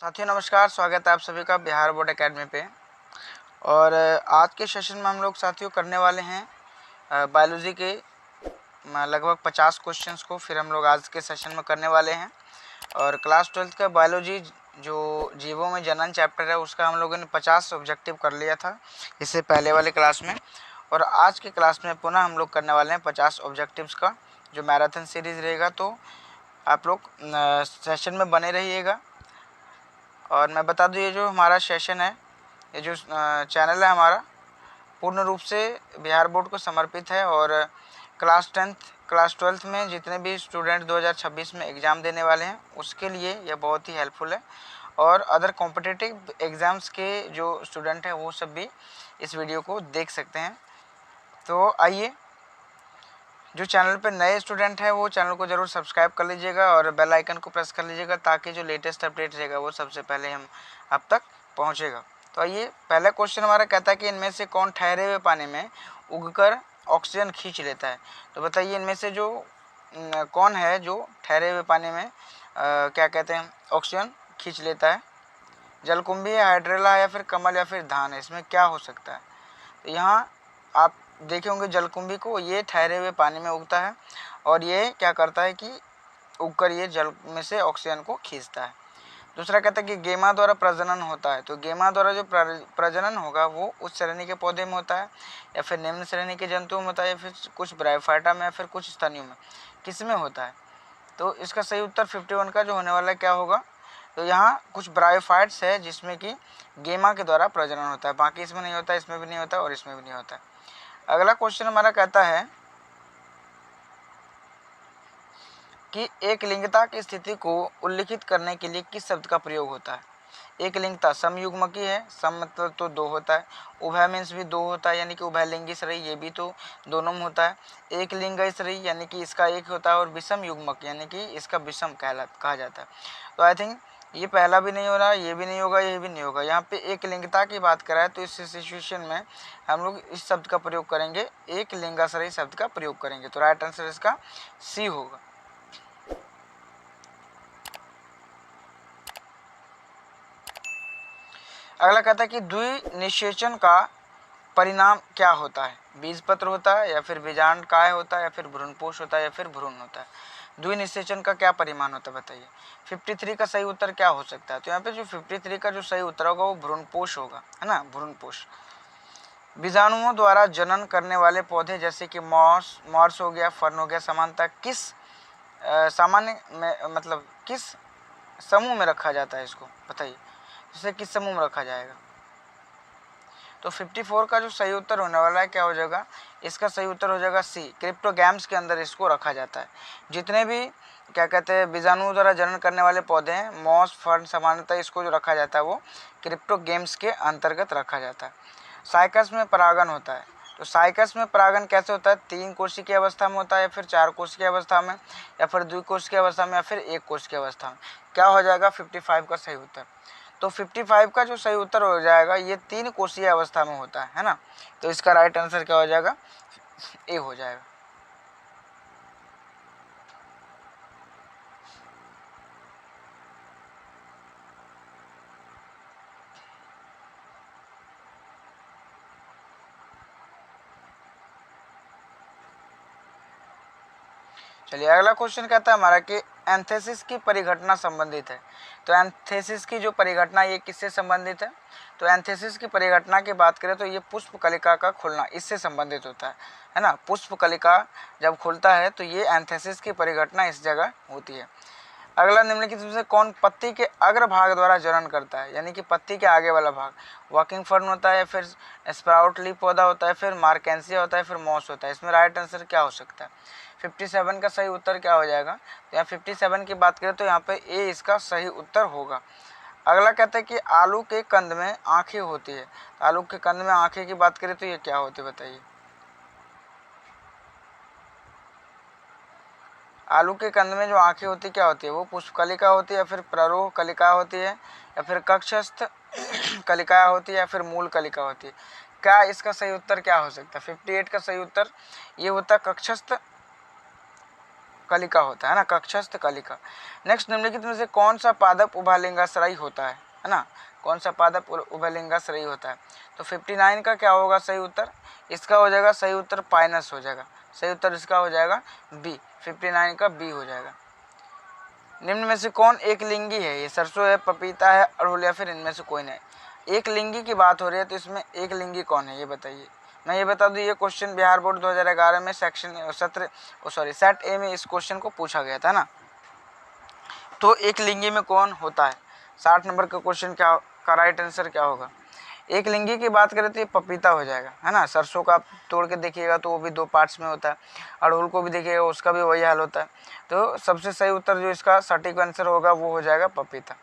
साथियों नमस्कार, स्वागत है आप सभी का बिहार बोर्ड एकेडमी पे। और आज के सेशन में हम लोग साथियों करने वाले हैं बायोलॉजी के लगभग 50 क्वेश्चंस को फिर हम लोग आज के सेशन में करने वाले हैं। और क्लास 12th का बायोलॉजी जो जीवों में जनन चैप्टर है उसका हम लोगों ने 50 ऑब्जेक्टिव कर लिया था इससे पहले वाले क्लास में। और आज के क्लास में पुनः हम लोग करने वाले हैं 50 ऑब्जेक्टिव्स का जो मैराथन सीरीज़ रहेगा। तो आप लोग सेशन में बने रहिएगा। और मैं बता दूँ, ये जो हमारा सेशन है, ये जो चैनल है हमारा, पूर्ण रूप से बिहार बोर्ड को समर्पित है। और क्लास 12th में जितने भी स्टूडेंट 2026 में एग्ज़ाम देने वाले हैं उसके लिए यह बहुत ही हेल्पफुल है। और अदर कॉम्पिटिटिव एग्ज़ाम्स के जो स्टूडेंट हैं वो सब भी इस वीडियो को देख सकते हैं। तो आइए, जो चैनल पे नए स्टूडेंट हैं वो चैनल को ज़रूर सब्सक्राइब कर लीजिएगा और बेल आइकन को प्रेस कर लीजिएगा ताकि जो लेटेस्ट अपडेट रहेगा वो सबसे पहले हम आप तक पहुंचेगा। तो आइए, पहला क्वेश्चन हमारा कहता है कि इनमें से कौन ठहरे हुए पानी में उगकर ऑक्सीजन खींच लेता है। तो बताइए, इनमें से जो कौन है जो ठहरे हुए पानी में क्या कहते हैं ऑक्सीजन खींच लेता है। जलकुंभी है, हाइड्रेला है, या फिर कमल, या फिर धान है, इसमें क्या हो सकता है। तो यहाँ आप देखे होंगे जलकुंभी को, ये ठहरे हुए पानी में उगता है और ये क्या करता है कि उगकर ये जल में से ऑक्सीजन को खींचता है। दूसरा कहता है कि गेमा द्वारा प्रजनन होता है। तो गेमा द्वारा जो प्रजनन होगा वो उच्च श्रेणी के पौधे में होता है, या फिर निम्न श्रेणी के जंतुओं में होता है, या फिर कुछ ब्रायोफाइटा में, या फिर कुछ स्तनियों में, किस में होता है। तो इसका सही उत्तर 51 का जो होने वाला है क्या होगा। तो यहाँ कुछ ब्रायोफाइट्स है जिसमें कि गेमा के द्वारा प्रजनन होता है, बाकी इसमें नहीं होता, इसमें भी नहीं होता और इसमें भी नहीं होता। अगला क्वेश्चन हमारा कहता है कि एक लिंगता की स्थिति को उल्लिखित करने के लिए किस शब्द का प्रयोग होता है। एक लिंगता समयुग्मकी है, सम मतलब तो दो होता है, उभय मीन्स भी दो होता है यानी कि उभयलिंगी शरीर, ये भी तो दोनों में होता है। एक लिंग शरीर यानी कि इसका एक होता है, और विषम युग्मक यानी कि इसका विषम कहा जाता है। तो आई थिंक ये पहला भी नहीं हो रहा, ये भी नहीं होगा, ये भी नहीं होगा। यहाँ पे एक लिंगता की बात कराए तो इस सिचुएशन में हम लोग इस शब्द का प्रयोग करेंगे, एक लिंगाश्रयी शब्द का प्रयोग करेंगे। तो राइट आंसर इसका सी होगा। अगला कहता है कि द्विनिषेचन का परिणाम क्या होता है। बीजपत्र होता है, या फिर बीजांड काय होता है, या फिर भ्रूणपोष होता है, या फिर भ्रूण होता है। द्विनिषेचन का क्या परिमाण होता है बताइए। 53 का सही उत्तर क्या हो सकता है। तो यहाँ पे जो 53 का जो सही उत्तर होगा वो भ्रूणपोष होगा, है ना, भ्रूणपोष। बीजाणुओं द्वारा जनन करने वाले पौधे जैसे कि मॉर्स हो गया, फर्न हो गया, सामान्यतः किस सामान्य में मतलब किस समूह में रखा जाता है, इसको बताइए, इसे किस समूह में रखा जाएगा। तो 54 का जो सही उत्तर होने वाला है क्या हो जाएगा, इसका सही उत्तर हो जाएगा सी, क्रिप्टोगैम्स के अंदर इसको रखा जाता है। जितने भी क्या कहते हैं बीजाणुओं द्वारा जनन करने वाले पौधे हैं, मॉस, फर्न, सामान्यतः इसको जो रखा जाता है वो क्रिप्टोगैम्स के अंतर्गत रखा जाता है। साइकस में परागन होता है। तो साइकस में परागन कैसे होता है, 3 कोशिकीय की अवस्था में होता है, या फिर 4 कोशिकीय की अवस्था में, या फिर 2 कोशिकीय की अवस्था में, या फिर 1 कोशिकीय की अवस्था में। क्या हो जाएगा 55 का सही उत्तर। तो 55 का जो सही उत्तर हो जाएगा, ये 3 कोशीय अवस्था में होता है ना। तो इसका राइट आंसर क्या हो जाएगा, ए हो जाएगा। चलिए, अगला क्वेश्चन कहता है हमारा कि एंथेसिस की परिघटना संबंधित है। तो एंथेसिस की जो परिघटना ये किससे संबंधित है। तो एंथेसिस की परिघटना की बात करें तो ये पुष्प कलिका का खुलना इससे संबंधित होता है ना। पुष्प कलिका जब खुलता है तो ये एंथेसिस की परिघटना इस जगह होती है। अगला, निम्नलिखित में से कौन पत्ती के अग्र भाग द्वारा जनन करता है, यानी कि पत्ती के आगे वाला भाग। वॉकिंग फर्न होता है, फिर स्प्राउट लीफ पौधा होता है, फिर मार्केंसिया होता है, फिर मॉस होता है। इसमें राइट आंसर क्या हो सकता है। 57 का सही उत्तर क्या हो जाएगा। तो यहाँ 57 की बात करें तो यहाँ पे ए इसका सही उत्तर होगा। अगला कहते हैं कि आलू के कंद में आँखें होती है। तो आलू के कंद में आँखें की बात करें तो ये क्या होती है बताइए। आलू के कंद में जो आँखें होती क्या होती है, वो पुष्पकलिका होती है, या फिर प्ररोह कलिका होती है, या फिर कक्षस्थ कलिका होती है, या फिर मूल कलिका होती है। क्या इसका सही उत्तर क्या हो सकता है। 58 का सही उत्तर ये होता है कक्षस्थ कलिका होता है ना, कक्षस्थ कलिका। नेक्स्ट, निम्नलिखित में से कौन सा पादप उभयलिंगाश्रयी होता है ना, कौन सा पादप उभयलिंगाश्रयी होता है? तो 59 का क्या होगा सही उत्तर? इसका हो जाएगा सही उत्तर पाइनस हो जाएगा। सही उत्तर इसका हो जाएगा बी, 59 का बी हो जाएगा। निम्न में से कौन एक लिंगी है? ये सरसों है, पपीता है, अड़हुल या फिर इनमें से कोई नहीं। एक लिंगी की बात हो रही है, तो इसमें एक लिंगी कौन है ये बताइए। मैं ये बता दूं, ये क्वेश्चन बिहार बोर्ड 2011 में सेट ए में इस क्वेश्चन को पूछा गया था ना। तो एक लिंगी में कौन होता है? 60 नंबर का क्वेश्चन का राइट आंसर क्या होगा? एक लिंगी की बात करें तो ये पपीता हो जाएगा, है ना। सरसों का आप तोड़ के देखिएगा तो वो भी 2 पार्ट्स में होता है। अड़हुल को भी देखिएगा, उसका भी वही हाल होता है। तो सबसे सही उत्तर जो इसका सटीक आंसर होगा वो हो जाएगा पपीता।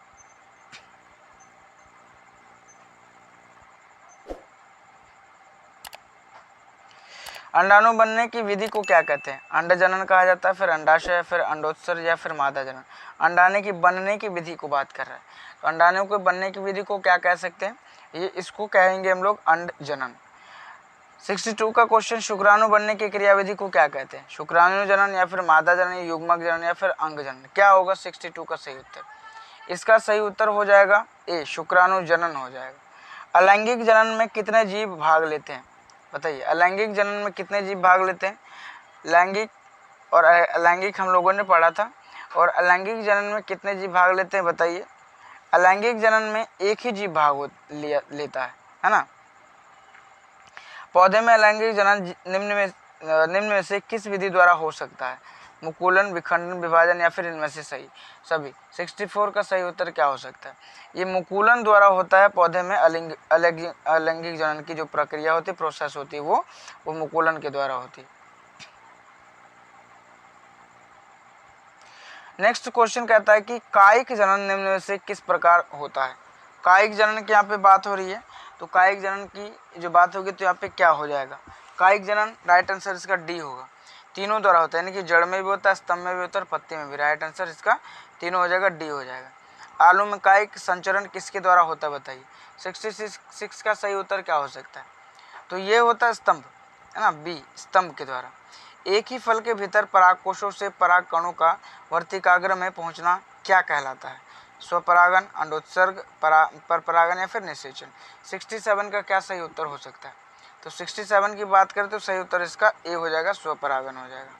अंडाणु बनने की विधि को क्या कहते हैं? अंड जनन कहा जाता है, फिर अंडाशय, फिर अंडोत्सर्ग या फिर मादा जनन। अंडाणु की बनने की विधि को बात कर रहा है, तो अंडाणु के बनने की विधि को क्या कह सकते हैं? ये इसको कहेंगे हम लोग अंड जनन। 62 का क्वेश्चन, शुक्राणु बनने की क्रियाविधि को क्या कहते हैं? शुक्राणु जनन या फिर मादा जनन, युग्मक जनन या फिर अंग जनन। क्या होगा 62 का सही उत्तर? इसका सही उत्तर हो जाएगा ए, शुक्राणु जनन हो जाएगा। अलैंगिक जनन में कितने जीव भाग लेते हैं? बताइए, अलैंगिक जनन में कितने जीव भाग लेते हैं? लैंगिक और अलैंगिक हम लोगों ने पढ़ा था, और अलैंगिक जनन में कितने जीव भाग लेते हैं बताइए। अलैंगिक जनन में एक ही जीव भाग लेता है ना। पौधे में अलैंगिक जनन निम्न में से किस विधि द्वारा हो सकता है? मुकुलन, विखंडन, विभाजन या फिर इनमें से सभी। 64 का सही उत्तर क्या हो सकता है? ये मुकुलन द्वारा होता है। पौधे में अलैंगिक जनन की जो प्रक्रिया होती है, प्रोसेस होती है, वो मुकुलन के द्वारा होती है। नेक्स्ट क्वेश्चन कहता है कि कायिक जनन निम्न में से किस प्रकार होता है? कायिक जनन की यहाँ पे बात हो रही है, तो कायिक जनन की जो बात होगी तो यहाँ पे क्या हो जाएगा? कायिक जनन राइट आंसर इसका डी होगा। तीनों द्वारा होता है, यानी कि जड़ में भी होता है, स्तंभ में भी होता है, पत्ती में भी। राइट आंसर इसका तीनों हो जाएगा, डी हो जाएगा। आलू में कायिक संचरण किसके द्वारा होता है बताइए। 66 का सही उत्तर क्या हो सकता है? तो ये होता है स्तंभ, है ना, बी, स्तंभ के द्वारा। एक ही फल के भीतर परागकोशों से पराग कणों का वर्तिकाग्र में पहुंचना क्या कहलाता है? स्वपरागन, अंडोत्सर्ग, परपरागन या फिर निषेचन। 67 का क्या सही उत्तर हो सकता है? तो 67 की बात करें तो सही उत्तर इसका ए हो जाएगा, स्वपरागन हो जाएगा।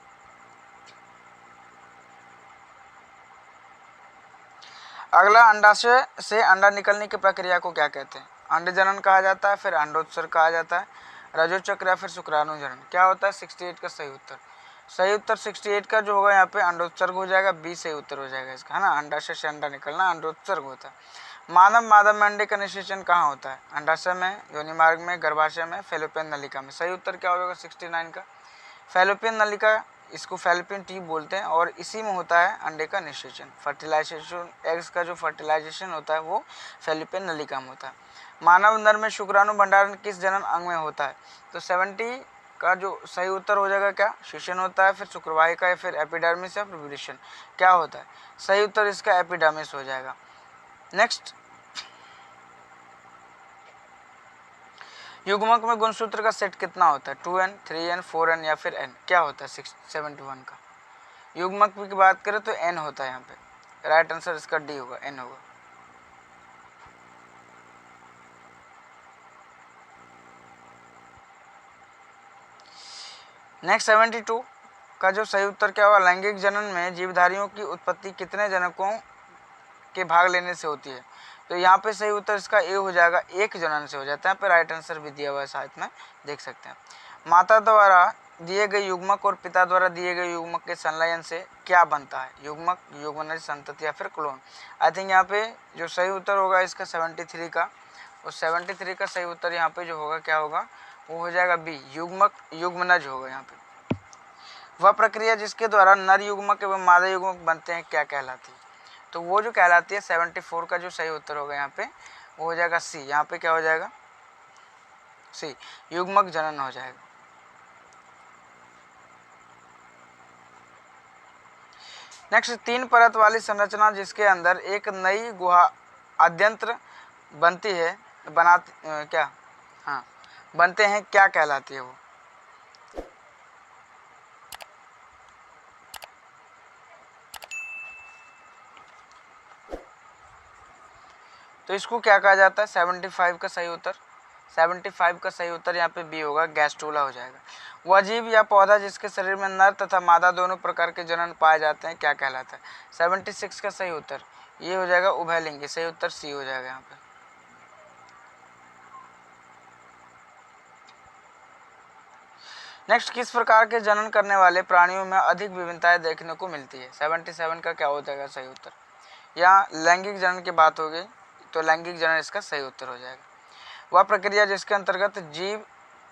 अगला, अंडाशय से अंडा निकलने की प्रक्रिया को क्या कहते हैं? अंड जनन कहा जाता है, फिर अंडोत्सर्ग कहा जाता है, रजोचक्र या फिर शुक्राणु जनन। क्या होता है 68 का सही उत्तर? सही उत्तर 68 का जो होगा यहाँ पे अंडोत्सर्ग हो जाएगा, बी सही उत्तर हो जाएगा इसका, है ना। अंडाशय से अंडा निकलना अंडोत्सर्ग होता है। मादा में अंडे का निषेचन कहाँ होता है? अंडाशय में, योनि मार्ग में, गर्भाशय में, फैलोपियन नलिका में। सही उत्तर क्या होगा 69 का? फैलोपियन नलिका, इसको फैलोपियन ट्यूब बोलते हैं, और इसी में होता है अंडे का निषेचन। फर्टिलाइजेशन, एग्स का जो फर्टिलाइजेशन होता है वो फैलोपियन नलिका में होता है। मानव नर में शुक्राणु भंडारण किस जनन अंग में होता है? तो 70 का जो सही उत्तर हो जाएगा क्या? शिशन होता है, फिर शुक्रवाहिका या फिर एपिडर्मिस या फिर विवृषण। क्या होता है? सही उत्तर इसका एपिडर्मिस हो जाएगा। नेक्स्ट, युग्मक में गुणसूत्र का सेट कितना होता है? 2n, 3n, 4n या फिर n। क्या होता है 71 का? युग्मक की बात करें तो n होता है यहाँ पे। राइट आंसर इसका डी होगा, n होगा। नेक्स्ट 72 का जो सही उत्तर क्या होगा? लैंगिक जनन में जीवधारियों की उत्पत्ति कितने जनकों के भाग लेने से होती है? तो यहाँ पे सही उत्तर इसका ए हो जाएगा, एक जनन से हो जाता है। यहाँ पे राइट आंसर भी दिया हुआ है साथ में, देख सकते हैं। माता द्वारा दिए गए युग्मक और पिता द्वारा दिए गए युग्मक के संलयन से क्या बनता है? युग्मक, युग्मनज, संतति या फिर क्लोन। आई थिंक यहाँ पे जो सही उत्तर होगा इसका 73 का, और 73 का सही उत्तर यहाँ पे जो होगा क्या होगा? वो हो जाएगा बी, युग्मक, युग्मनज होगा यहाँ पे। वह प्रक्रिया जिसके द्वारा नर युग्मक एवं मादा युग्मक बनते हैं क्या कहलाती है? तो वो जो कहलाती है 74 का जो सही उत्तर होगा यहाँ पे वो हो जाएगा सी। यहाँ पे क्या हो जाएगा? सी, युग्मक जनन हो जाएगा। नेक्स्ट, 3 परत वाली संरचना जिसके अंदर एक नई गुहा आद्यंत्र बनती है, बनते हैं, क्या कहलाती है वो? तो इसको क्या कहा जाता है? 75 का सही उत्तर, 75 का सही उत्तर यहाँ पे बी होगा, गैस्ट्रोला हो जाएगा। वह जीव या पौधा जिसके शरीर में नर तथा मादा दोनों प्रकार के जनन पाए जाते हैं क्या कहलाता है? 76 का सही उत्तर ये हो जाएगा, उभयलिंगी। सही उत्तर सी हो जाएगा यहाँ पे। नेक्स्ट, किस प्रकार के जनन करने वाले प्राणियों में अधिक विभिन्नताएं देखने को मिलती है? 77 का क्या हो जाएगा सही उत्तर? यहाँ लैंगिक जनन की बात हो गई, तो लैंगिक जनन इसका सही उत्तर हो जाएगा। वह प्रक्रिया जिसके अंतर्गत जीव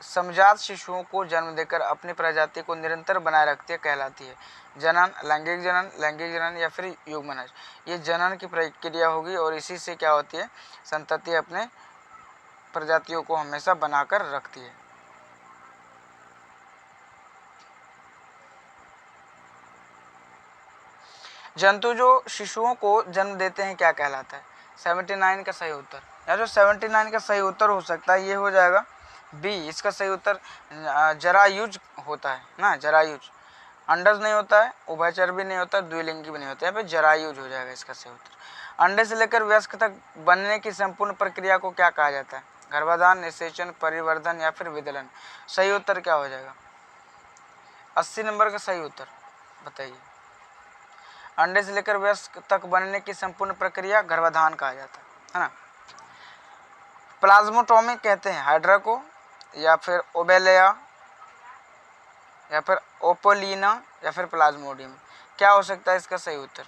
समजात शिशुओं को जन्म देकर अपनी प्रजाति को निरंतर बनाए रखती है कहलाती है? जनन, लैंगिक जनन या फिर युग्मनज। ये जनन की प्रक्रिया होगी और इसी से क्या होती है? संतति अपने प्रजातियों को हमेशा बनाकर रखती है। जंतु जो शिशुओं को जन्म देते हैं क्या कहलाता है? 79 का सही उत्तर, या जो 79 का सही उत्तर हो सकता है ये हो जाएगा बी। इसका सही उत्तर जरायुज होता है ना, जरायुज। अंडज नहीं होता है, उभयचर भी नहीं होता, द्विलिंगी भी नहीं होता है, यहाँ पे जरायुज हो जाएगा इसका सही उत्तर। अंडे से लेकर वयस्क तक बनने की संपूर्ण प्रक्रिया को क्या कहा जाता है? गर्भाधान, निषेचन, परिवर्धन या फिर विदलन। सही उत्तर क्या हो जाएगा? 80 नंबर का सही उत्तर बताइए। अंडे से लेकर वयस्क तक बनने की संपूर्ण प्रक्रिया गर्भाधान कहा जाता है ना। प्लाज्मोटोमी कहते हैं हाइड्रा को, या फिर ओबेलिया, या फिर ओपोलिना, या फिर प्लाज्मोडियम। क्या हो सकता है इसका सही उत्तर?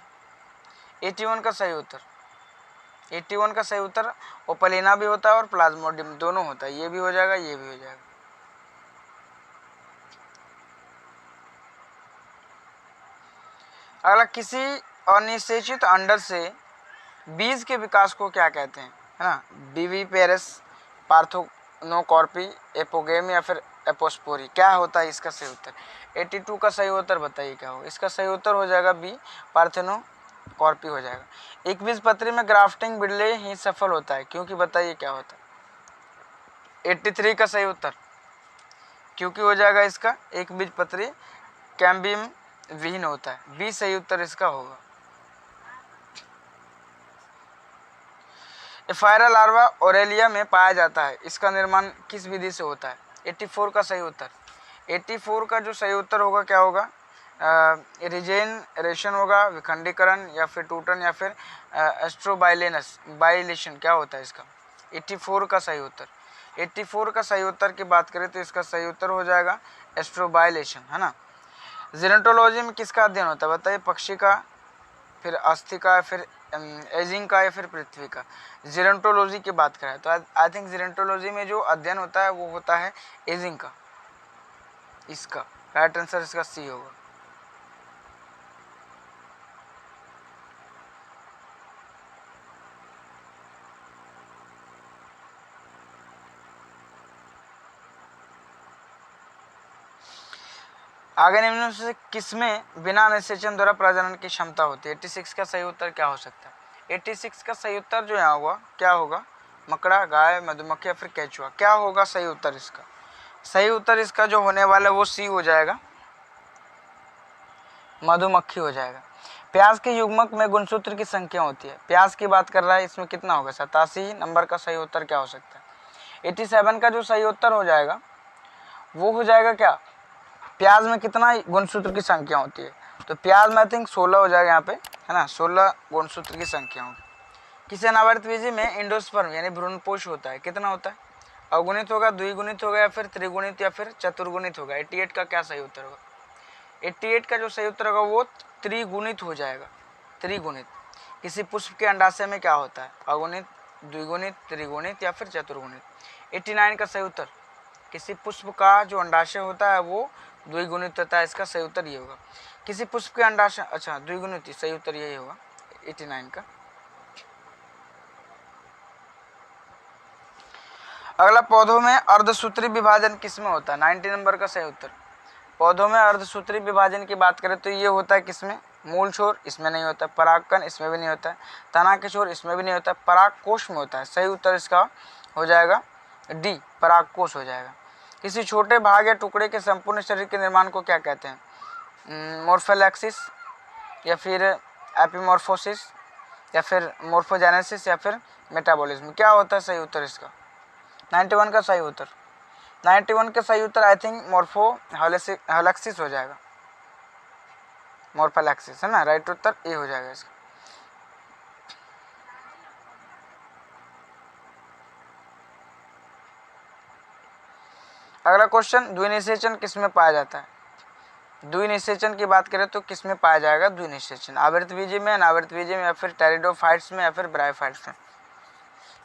81 का सही उत्तर, 81 का सही उत्तर ओपोलिना भी होता है और प्लाज्मोडियम दोनों होता है। ये भी हो जाएगा, ये भी हो जाएगा। अगला, किसी अनिषेचित अंडज से बीज के विकास को क्या कहते हैं? है ना, बीवी पेरिस, पार्थेनोकॉर्पी, एपोगेम या फिर एपोस्पोरी। क्या होता है इसका सही उत्तर? 82 का सही उत्तर बताइए क्या हो? इसका सही उत्तर हो जाएगा बी, पार्थेनोकॉर्पी हो जाएगा। एक बीजपत्री में ग्राफ्टिंग बिरले ही सफल होता है क्योंकि बताइए क्या होता है? 83 का सही उत्तर क्योंकि हो जाएगा इसका एक बीजपत्री कैम्बियम विहीन होता है। बी सही उत्तर इसका होगा। एफायरा लार्वा ओरेलिया में पाया जाता है, इसका निर्माण किस विधि से होता है? 84 का सही उत्तर, 84 का जो सही उत्तर होगा क्या होगा? रिजेनरेशन होगा, विखंडीकरण या फिर टूटन या फिर बाइलेशन। क्या होता है इसका? 84 का सही उत्तर, 84 का सही उत्तर की बात करें तो इसका सही उत्तर हो जाएगा एस्ट्रोबाइलेशन, है ना। जेनेटोलॉजी में किसका अध्ययन होता है बताइए? पक्षी का, फिर अस्थि का, फिर एजिंग का, या फिर पृथ्वी का। जेनेटोलॉजी की बात करें तो आई थिंक जेनेटोलॉजी में जो अध्ययन होता है वो होता है एजिंग का। इसका राइट आंसर इसका सी होगा। आगे निम्न से किसमें बिना निषेचन द्वारा प्रजनन की क्षमता होती है? 86 का सही उत्तर क्या हो सकता है? 86 का सही उत्तर जो यहाँ हुआ क्या होगा? मकड़ा, गाय, मधुमक्खी या फिर केचुआ। क्या होगा सही उत्तर इसका? सही उत्तर इसका जो होने वाला है वो सी हो जाएगा, मधुमक्खी हो जाएगा। प्याज के युग्मक में गुणसूत्र की संख्या होती है, प्याज की बात कर रहा है, इसमें कितना होगा? 87 नंबर का सही उत्तर क्या हो सकता है? 87 का जो सही उत्तर हो जाएगा वो हो जाएगा क्या? प्याज में कितना गुणसूत्र की संख्या होती है? तो प्याज में आई थिंक 16 हो जाएगा यहाँ पे, है ना, 16 गुणसूत्र की संख्या होगी। किसी अनावर्त बीजी में इंडोस्पर्म यानी भ्रूणपोष होता है, कितना होता है? अवगुणित होगा, द्विगुणित होगा, या फिर त्रिगुणित या फिर चतुर्गुणित होगा? 88 का क्या सही उत्तर होगा? 88 का जो सही उत्तर होगा वो त्रिगुणित हो जाएगा, त्रिगुणित। किसी पुष्प के अंडाशय में क्या होता है? अगुणित, द्विगुणित, त्रिगुणित या फिर चतुर्गुणित? 89 का सही उत्तर, किसी पुष्प का जो अंडाशय होता है वो द्विगुणित होता है, इसका सही उत्तर ये होगा। किसी पुष्प के अंडाशय, अच्छा द्विगुणित, सही उत्तर यही होगा 89 का। अगला, पौधों में अर्धसूत्री विभाजन किसमें होता है? 90 नंबर का सही उत्तर। पौधों में अर्धसूत्री विभाजन की बात करें तो ये होता है किसमें? मूल छोर, इसमें नहीं होता है। परागकण, इसमें भी नहीं होता है। तना के छोर, इसमें भी नहीं होता है। परागकोश में होता है। सही उत्तर इसका हो जाएगा डी, परागकोश हो जाएगा। किसी छोटे भाग या टुकड़े के संपूर्ण शरीर के निर्माण को क्या कहते हैं? मोर्फोलैक्सिस, या फिर एपिमॉर्फोसिस, या फिर मोर्फोजेनेसिस, या फिर मेटाबॉलिज्म। क्या होता है सही उत्तर इसका? 91 का सही उत्तर, 91 का सही उत्तर आई थिंक मोर्फोलैक्सिस हो जाएगा, मोर्फोलैक्सिस है ना, राइट उत्तर ए हो जाएगा इसका। अगला क्वेश्चन, द्विनिषेचन किस में पाया जाता है? द्विनिषेचन की बात करें तो किस में पाया जाएगा द्विनिषेचन? आवृतबीजी में, अनावृतबीजी में, या फिर टेरिडोफाइट्स में, या फिर ब्रायोफाइट्स में?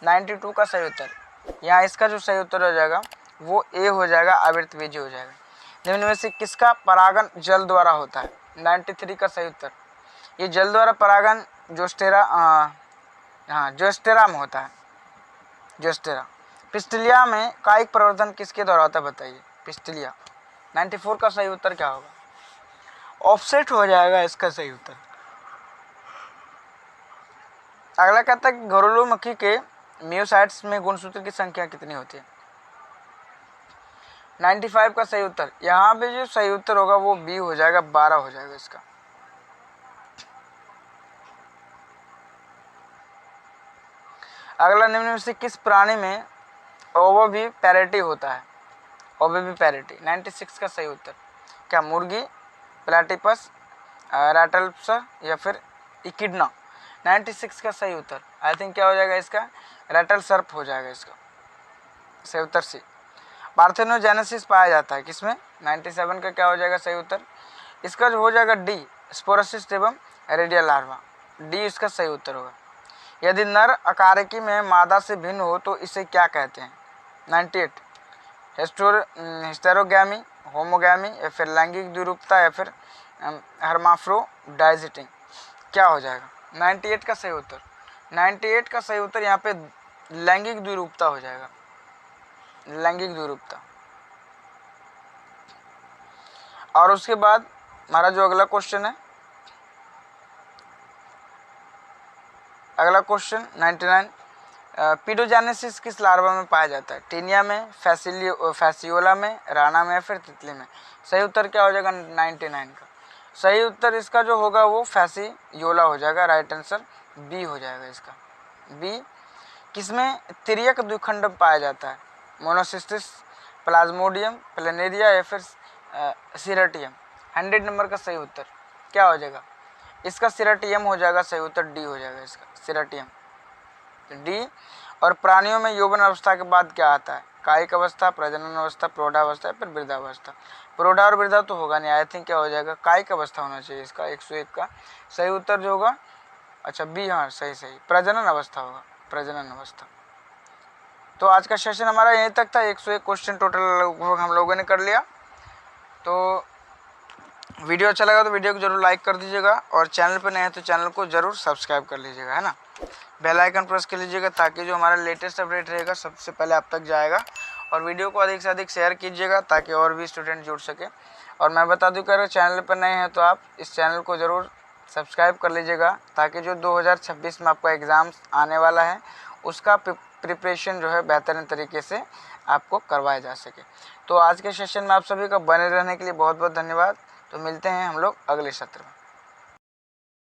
92 का सही उत्तर, यहाँ इसका जो सही उत्तर हो जाएगा वो ए हो जाएगा, आवृतबीजी हो जाएगा। निम्न में से किसका परागण जल द्वारा होता है? 93 का सही उत्तर, ये जल द्वारा परागण जोस्टेरा में होता है, जोस्टेरा। पिस्टिलिया में कायिक प्रवर्धन किसके द्वारा होता है बताइए? पिस्टिलिया। 94 का सही उत्तर क्या होगा? ऑफसेट हो जाएगा इसका सही उत्तर। अगला कहता है कि घरेलू मक्खी के मियोसाइट्स में गुणसूत्र की संख्या कितनी होती है? 95 का सही उत्तर, यहाँ पे जो सही उत्तर होगा वो बी हो जाएगा, 12 हो जाएगा इसका। अगला, निम्न में से किस प्राणी में ओविविपैरिटी होता है? ओविविपैरिटी। 96 का सही उत्तर, क्या मुर्गी, प्लेटिपस, रैटल्स, या फिर इकिडना? 96 का सही उत्तर आई थिंक क्या हो जाएगा इसका? रैटल सर्प हो जाएगा इसका सही उत्तर सी। पार्थेनोजेनेसिस पाया जाता है किसमें? 97 का क्या हो जाएगा सही उत्तर? इसका जो हो जाएगा डी, स्पोरोसिस एवं रेडियल लार्वा, डी इसका सही उत्तर होगा। यदि नर अकारिकी में मादा से भिन्न हो तो इसे क्या कहते हैं? 98, हिस्टेरोगैमी, होमोगैमी, या फिर लैंगिक द्विरूपता, या फिर हर्माफ्रोडाइजिटिंग? क्या हो जाएगा 98 का सही उत्तर? 98 का सही उत्तर यहाँ पे लैंगिक द्विरूपता हो जाएगा, लैंगिक द्विरूपता। और उसके बाद हमारा जो अगला क्वेश्चन है, अगला क्वेश्चन 99, पीडोजेनेसिस किस लार्वा में पाया जाता है? टीनिया में, फैसियोला में, राना में, या फिर तितली में? सही उत्तर क्या हो जाएगा 99 का? सही उत्तर इसका जो होगा वो फैसियोला हो जाएगा, राइट आंसर बी हो जाएगा इसका, बी। किसमें तिर्यक द्विखंड पाया जाता है? मोनोसिस्टिस, प्लाज्मोडियम, प्लेनेरिया, या फिर सिरटियम? 100 नंबर का सही उत्तर क्या हो जाएगा इसका? सिरटियम हो जाएगा सही उत्तर, डी हो जाएगा इसका, सिरटियम, डी। और प्राणियों में यौवन अवस्था के बाद क्या आता है? कायिक अवस्था, प्रजनन अवस्था, प्रौढ़ावस्था, फिर वृद्धावस्था? प्रौढ़ा और वृद्धा तो होगा नहीं, आई थिंक क्या हो जाएगा कायिक अवस्था होना चाहिए इसका, 101 का सही उत्तर जो होगा, अच्छा बी, हाँ सही, प्रजनन अवस्था होगा, प्रजनन अवस्था। तो आज का सेशन हमारा यहीं तक था, 101 क्वेश्चन टोटल लगभग हम लोगों ने कर लिया। तो वीडियो अच्छा लगा तो वीडियो को जरूर लाइक कर दीजिएगा, और चैनल पर नए हैं तो चैनल को जरूर सब्सक्राइब कर लीजिएगा, है ना। बेल आइकन प्रेस कर लीजिएगा ताकि जो हमारा लेटेस्ट अपडेट रहेगा सबसे पहले आप तक जाएगा। और वीडियो को अधिक से अधिक शेयर कीजिएगा ताकि और भी स्टूडेंट जुड़ सके। और मैं बता दूं कि अगर चैनल पर नए हैं तो आप इस चैनल को ज़रूर सब्सक्राइब कर लीजिएगा ताकि जो 2026 में आपका एग्ज़ाम आने वाला है उसका प्रिपरेशन जो है बेहतरीन तरीके से आपको करवाया जा सके। तो आज के सेशन में आप सभी का बने रहने के लिए बहुत बहुत धन्यवाद। तो मिलते हैं हम लोग अगले सत्र में।